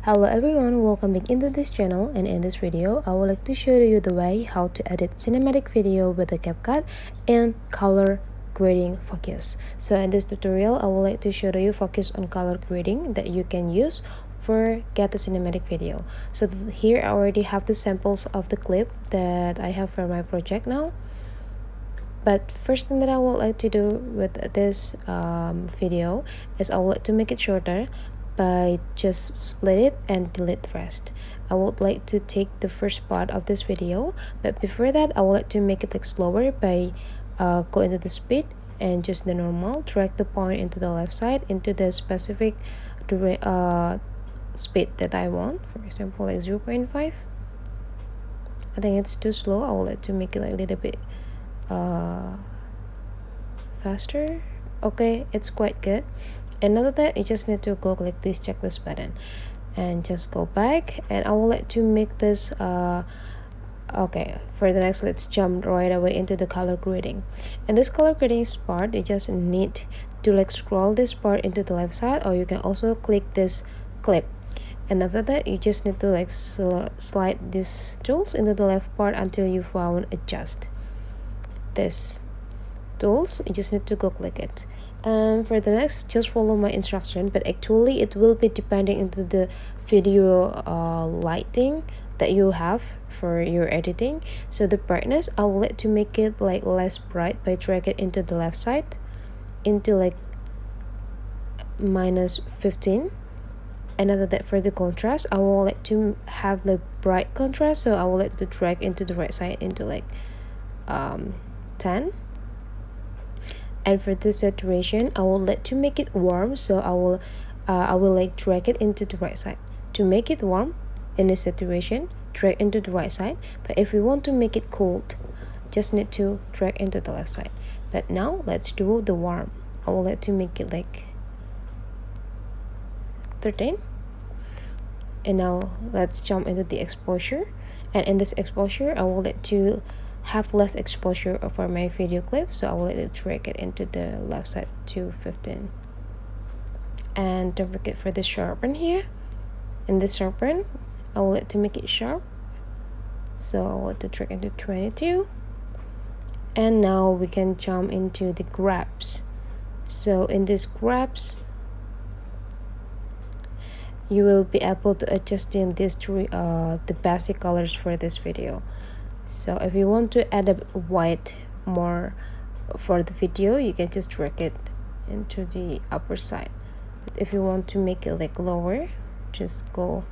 Hello everyone, welcome back into this channel, and in this video I would like to show you the way how to edit cinematic video with the CapCut and color grading focus. So in this tutorial I would like to show you focus on color grading that you can use for get the cinematic video. So here I already have the samples of the clip that I have for my project now. But first thing that I would like to do with this video is I would like to make it shorter by just split it and delete the rest. I would like to take the first part of this video, but before that I would like to make it like slower by go into the speed and just the normal, drag the point into the left side into the specific speed that I want. For example, like 0.5. I think it's too slow. I would like to make it like a little bit faster. Okay, it's quite good. And after that, you just need to go click this checklist button and just go back, and I will like to make this okay, for the next, let's jump right away into the color grading. And this color grading part, you just need to like scroll this part into the left side, or you can also click this clip. And after that, you just need to like slide these tools into the left part until you found adjust this tools. You just need to go click it. And for the next, just follow my instruction, but actually it will be depending into the video lighting that you have for your editing. So the brightness, I will like to make it like less bright by drag it into the left side into like -15. And after that, for the contrast, I will like to have the bright contrast, so I will like to drag into the right side into like 10. And for the saturation, I will like to make it warm, so I will like drag it into the right side to make it warm. In the saturation, drag into the right side, but if you want to make it cold, just need to drag into the left side. But now let's do the warm. I will like to make it like 13. And now let's jump into the exposure, and in this exposure I will like to have less exposure for my video clip, so I will let it drag it into the left side to 15. And don't forget for the sharpen here. In this sharpen, I will let to make it sharp, so I will let it drag into 22. And now we can jump into the grabs. So in these grabs, you will be able to adjust in these three the basic colors for this video. So if you want to add a white more for the video, you can just drag it into the upper side. But if you want to make it like lower, just go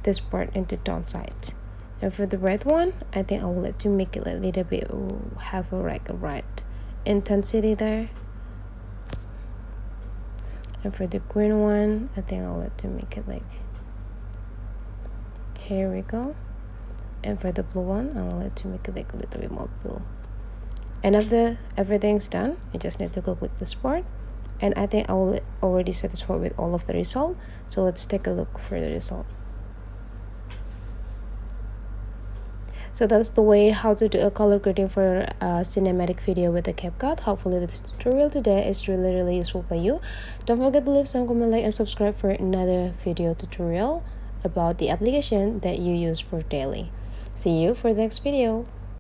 this part into downside. And for the red one, I think I will like to make it a little bit have a like a red intensity there. And for the green one, I think I'll like to make it like, here we go. And for the blue one, I will like to make it like a little bit more blue. And after everything's done, you just need to go click this part. And I think I will already satisfied with all of the result. So let's take a look for the result. So that's the way how to do a color grading for a cinematic video with the CapCut. Hopefully this tutorial today is really useful for you. Don't forget to leave some comment, like, and subscribe for another video tutorial about the application that you use for daily. See you for the next video.